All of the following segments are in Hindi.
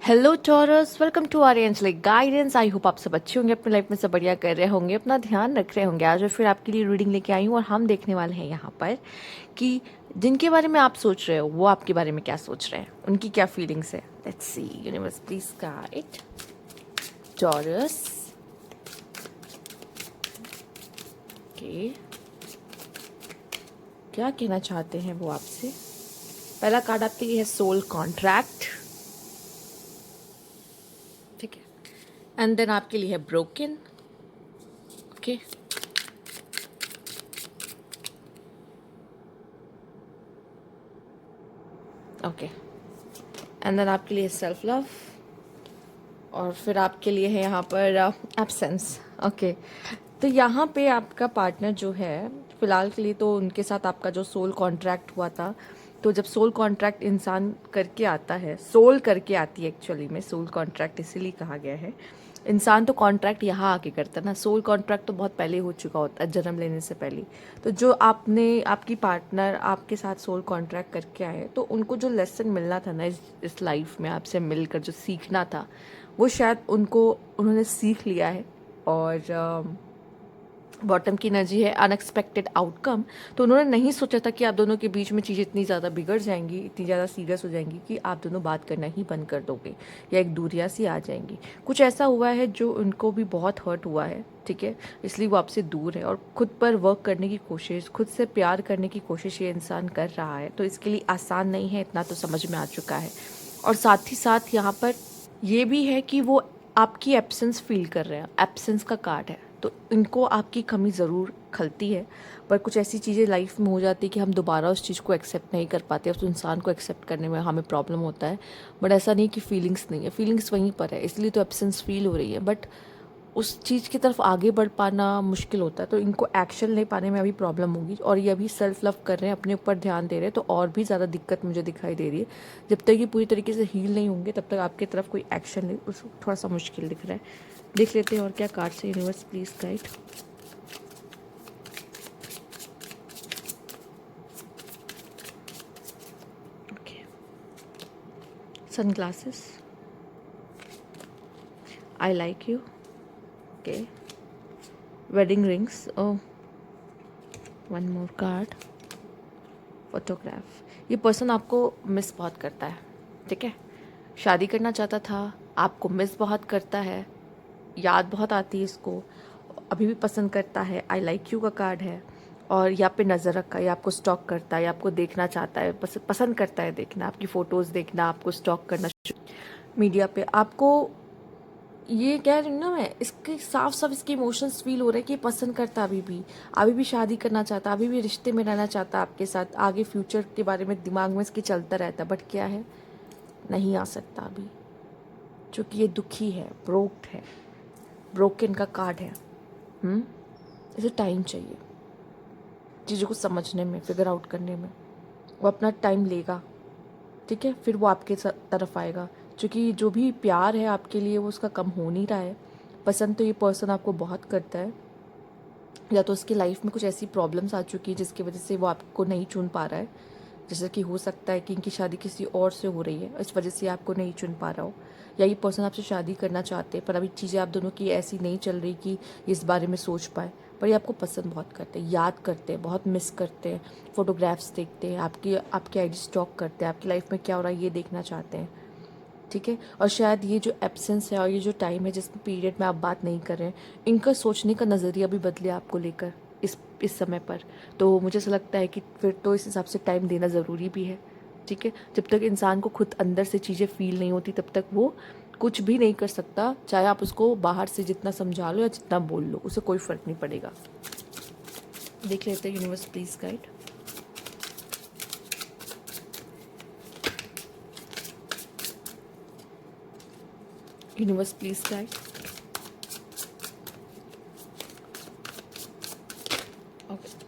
Hello Taurus, welcome to our angelic guidance. I hope आप सब अच्छे होंगे, अपनी लाइफ में सब बढ़िया कर रहे होंगे, अपना ध्यान रख रहे होंगे। आज मैं फिर आपके लिए रीडिंग लेके आई हूँ और हम देखने वाले हैं यहाँ पर कि जिनके बारे में आप सोच रहे हो वो आपके बारे में क्या सोच रहे हैं, उनकी क्या फीलिंग्स है। Let's see. Universe please guide taurus. Okay, क्या कहना चाहते हैं वो आपसे। पहला कार्ड आपके लिए है सोल कॉन्ट्रैक्ट, ठीक है। एंड देन आपके लिए है broken. Okay, okay. And then आपके लिए सेल्फ लव, और फिर आपके लिए है यहाँ पर एब्सेंस। ओके, तो यहाँ पे आपका पार्टनर जो है फिलहाल के लिए, तो उनके साथ आपका जो सोल कॉन्ट्रैक्ट हुआ था, तो जब सोल कॉन्ट्रैक्ट इंसान करके आता है, सोल करके आती है, एक्चुअली में सोल कॉन्ट्रैक्ट इसीलिए कहा गया है। इंसान तो कॉन्ट्रैक्ट यहाँ आके करता है ना, सोल कॉन्ट्रैक्ट तो बहुत पहले हो चुका होता है, जन्म लेने से पहले। तो जो आपने, आपकी पार्टनर आपके साथ सोल कॉन्ट्रैक्ट करके आए, तो उनको जो लेसन मिलना था ना इस लाइफ में आपसे मिलकर, जो सीखना था, वो शायद उन्होंने सीख लिया है। और बॉटम की एनर्जी है अनएक्सपेक्टेड आउटकम। तो उन्होंने नहीं सोचा था कि आप दोनों के बीच में चीज़ें इतनी ज़्यादा बिगड़ जाएंगी, इतनी ज़्यादा सीरियस हो जाएंगी कि आप दोनों बात करना ही बंद कर दोगे या एक दूरियां सी आ जाएंगी। कुछ ऐसा हुआ है जो उनको भी बहुत हर्ट हुआ है, ठीक है, इसलिए वो आपसे दूर है और खुद पर वर्क करने की कोशिश, खुद से प्यार करने की कोशिश ये इंसान कर रहा है। तो इसके लिए आसान नहीं है, इतना तो समझ में आ चुका है। और साथ ही साथ यहाँ पर ये भी है कि वो आपकी एब्सेंस फील कर रहे हैं, एब्सेंस का कार्ड है। तो इनको आपकी कमी ज़रूर खलती है, पर कुछ ऐसी चीज़ें लाइफ में हो जाती है कि हम दोबारा उस चीज़ को एक्सेप्ट नहीं कर पाते, उस इंसान को एक्सेप्ट करने में हमें प्रॉब्लम होता है। बट ऐसा नहीं कि फीलिंग्स नहीं है, फीलिंग्स वहीं पर है, इसलिए तो एब्सेंस फील हो रही है, बट उस चीज़ की तरफ आगे बढ़ पाना मुश्किल होता है। तो इनको एक्शन ले पाने में अभी प्रॉब्लम होगी, और ये अभी सेल्फ लव कर रहे हैं, अपने ऊपर ध्यान दे रहे हैं, तो और भी ज़्यादा दिक्कत मुझे दिखाई दे रही है। जब तक ये पूरी तरीके से हील नहीं होंगे तब तक आपकी तरफ कोई एक्शन ले, उसको थोड़ा सा मुश्किल दिख रहा है। देख लेते हैं और क्या कार्ड से universe please guide. Okay, sunglasses, I like you, okay, wedding rings, oh, one more card, photograph. ये पर्सन आपको मिस बहुत करता है, ठीक है, शादी करना चाहता था, आपको मिस बहुत करता है, याद बहुत आती है इसको, अभी भी पसंद करता है। आई लाइक यू का कार्ड है, और यहाँ पे नज़र रखा है, आपको स्टॉक करता है, आपको देखना चाहता है, पसंद करता है देखना, आपकी फ़ोटोज़ देखना, आपको स्टॉक करना मीडिया पे। आपको ये कह रही हूँ ना मैं, इसके साफ साफ इसके इमोशंस फील हो रहे हैं कि ये पसंद करता, अभी भी शादी करना चाहता, अभी भी रिश्ते में रहना चाहता आपके साथ, आगे फ्यूचर के बारे में दिमाग में इसके चलता रहता, बट क्या है, नहीं आ सकता अभी, क्योंकि ये दुखी है, ब्रोक्ड है, ब्रोकन का कार्ड है। इसे टाइम चाहिए चीज़ों को समझने में, फिगर आउट करने में। वो अपना टाइम लेगा, ठीक है, फिर वो आपके तरफ आएगा, क्योंकि जो भी प्यार है आपके लिए वो उसका कम हो नहीं रहा है। पसंद तो ये पर्सन आपको बहुत करता है, या तो उसकी लाइफ में कुछ ऐसी प्रॉब्लम्स आ चुकी है जिसकी वजह से वो आपको नहीं चुन पा रहा है। जैसे कि हो सकता है कि इनकी शादी किसी और से हो रही है, इस वजह से आपको नहीं चुन पा रहा हो, या ये पर्सन आपसे शादी करना चाहते हैं पर अभी चीज़ें आप दोनों की ऐसी नहीं चल रही कि इस बारे में सोच पाए। पर ये आपको पसंद बहुत करते हैं, याद करते हैं, बहुत मिस करते हैं, फोटोग्राफ्स देखते हैं, आपकी आईडी स्टॉक करते हैं, आपकी लाइफ में क्या हो रहा है ये देखना चाहते हैं, ठीक है। और शायद ये जो एब्सेंस है और ये जो टाइम है जिस पीरियड में आप बात नहीं कर रहे हैं, इनका सोचने का नज़रिया भी बदले आपको लेकर इस समय पर। तो मुझे ऐसा लगता है कि फिर तो इस हिसाब से टाइम देना ज़रूरी भी है, ठीक है। जब तक इंसान को खुद अंदर से चीज़ें फील नहीं होती तब तक वो कुछ भी नहीं कर सकता, चाहे आप उसको बाहर से जितना समझा लो या जितना बोल लो, उसे कोई फ़र्क नहीं पड़ेगा। देख लेते हैं universe please guide. Universe please guide. Okay,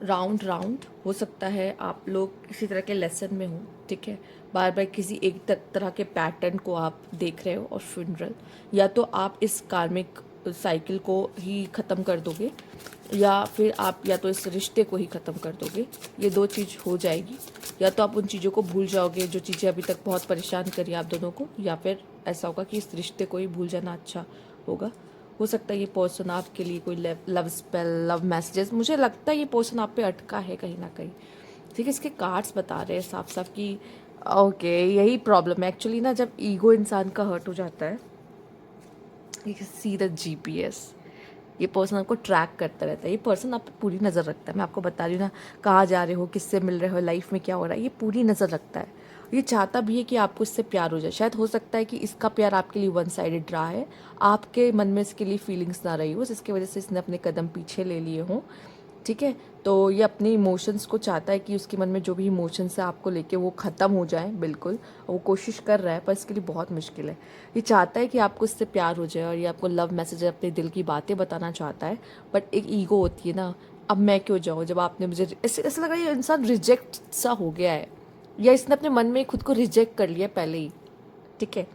round round हो सकता है आप लोग किसी तरह के लेसन में हो, ठीक है, बार बार किसी एक तरह के पैटर्न को आप देख रहे हो और फ्यूनरल, या तो आप इस कार्मिक साइकिल को ही ख़त्म कर दोगे, या फिर आप या तो इस रिश्ते को ही ख़त्म कर दोगे। ये दो चीज़ हो जाएगी। या तो आप उन चीज़ों को भूल जाओगे जो चीज़ें अभी तक बहुत परेशान करी आप दोनों को, या फिर ऐसा होगा कि इस रिश्ते को ही भूल जाना अच्छा होगा। हो सकता है ये पर्सन आपके लिए कोई लव स्पेल, लव मैसेजेस, मुझे लगता है ये पर्सन आप पे अटका है कहीं ना कहीं। ठीक है, इसके कार्ड्स बता रहे हैं साफ साफ कि ओके यही प्रॉब्लम है एक्चुअली ना, जब ईगो इंसान का हर्ट हो जाता है। You can see the GPS, ये पर्सन आपको ट्रैक करता रहता है। ये पर्सन आप पे पूरी नज़र रखता है। मैं आपको बता रही हूँ ना, कहाँ जा रहे हो, किससे मिल रहे हो, लाइफ में क्या हो रहा है, ये पूरी नज़र रखता है। ये चाहता भी है कि आपको इससे प्यार हो जाए। शायद हो सकता है कि इसका प्यार आपके लिए वन साइडेड रहा है, आपके मन में इसके लिए फीलिंग्स ना रही हो, जिसकी वजह से इसने अपने कदम पीछे ले लिए हों। ठीक है, तो ये अपने इमोशंस को चाहता है कि उसके मन में जो भी इमोशंस है आपको लेके वो ख़त्म हो जाए बिल्कुल। वो कोशिश कर रहा है पर इसके लिए बहुत मुश्किल है। ये चाहता है कि आपको इससे प्यार हो जाए और ये आपको लव मैसेज, अपने दिल की बातें बताना चाहता है। बट एक ईगो होती है ना, अब मैं क्यों जाऊँ, जब आपने मुझे ऐसे ऐसा लगा ये इंसान रिजेक्ट सा हो गया है, या इसने अपने मन में खुद को रिजेक्ट कर लिया पहले ही। ठीक है,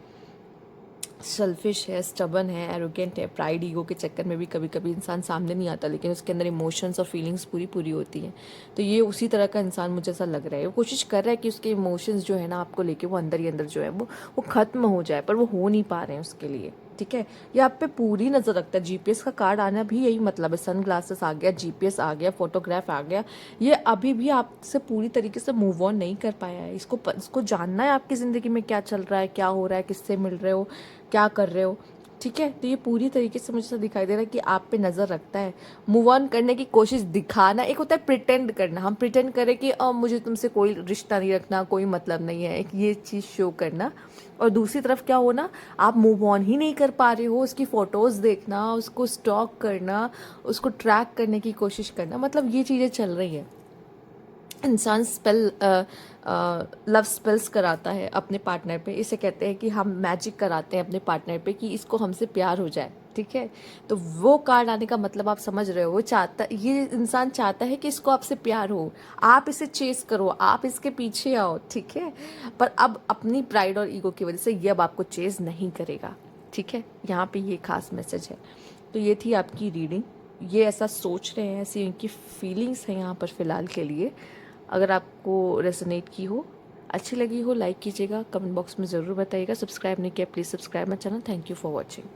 सेल्फिश है, स्टबन है, एरोगेंट है, प्राइड ईगो के चक्कर में भी कभी कभी इंसान सामने नहीं आता, लेकिन उसके अंदर इमोशंस और फीलिंग्स पूरी पूरी होती हैं। तो ये उसी तरह का इंसान मुझे ऐसा लग रहा है। वो कोशिश कर रहा है कि उसके इमोशंस जो है ना आपको लेके वो अंदर ही अंदर जो है वो ख़त्म हो जाए, पर वो हो नहीं पा रहे हैं उसके लिए। ठीक है, ये आप पे पूरी नज़र रखता है। जीपीएस का कार्ड आना भी यही मतलब है, सन ग्लासेस आ गया, जीपीएस आ गया, फोटोग्राफ आ गया। ये अभी भी आपसे पूरी तरीके से मूव ऑन नहीं कर पाया है। इसको जानना है आपकी ज़िंदगी में क्या चल रहा है, क्या हो रहा है, किससे मिल रहे हो, क्या कर रहे हो। ठीक है, तो ये पूरी तरीके से मुझे ऐसा दिखाई दे रहा है कि आप पे नज़र रखता है। मूव ऑन करने की कोशिश दिखाना, एक होता है प्रिटेंड करना, हम प्रिटेंड करें कि मुझे तुमसे कोई रिश्ता नहीं रखना, कोई मतलब नहीं है, एक ये चीज़ शो करना। और दूसरी तरफ क्या होना, आप मूव ऑन ही नहीं कर पा रहे हो, उसकी फ़ोटोज़ देखना, उसको स्टॉक करना, उसको ट्रैक करने की कोशिश करना, मतलब ये चीज़ें चल रही हैं। इंसान लव स्पेल्स कराता है अपने पार्टनर पे। इसे कहते हैं कि हम मैजिक कराते हैं अपने पार्टनर पे कि इसको हमसे प्यार हो जाए। ठीक है, तो वो कार्ड आने का मतलब आप समझ रहे हो, वो चाहता, ये इंसान चाहता है कि इसको आपसे प्यार हो, आप इसे चेस करो, आप इसके पीछे आओ। ठीक है, पर अब अपनी प्राइड और ईगो की वजह से ये अब आपको चेस नहीं करेगा। ठीक है, यहाँ पे ये खास मैसेज है। तो ये थी आपकी रीडिंग। ये ऐसा सोच रहे हैं, ऐसी इनकी फीलिंग्स हैं यहाँ पर फ़िलहाल के लिए। अगर आपको रेजोनेट की हो, अच्छी लगी हो, लाइक कीजिएगा, कमेंट बॉक्स में ज़रूर बताइएगा। सब्सक्राइब नहीं किया please subscribe my channel. Thank you for watching.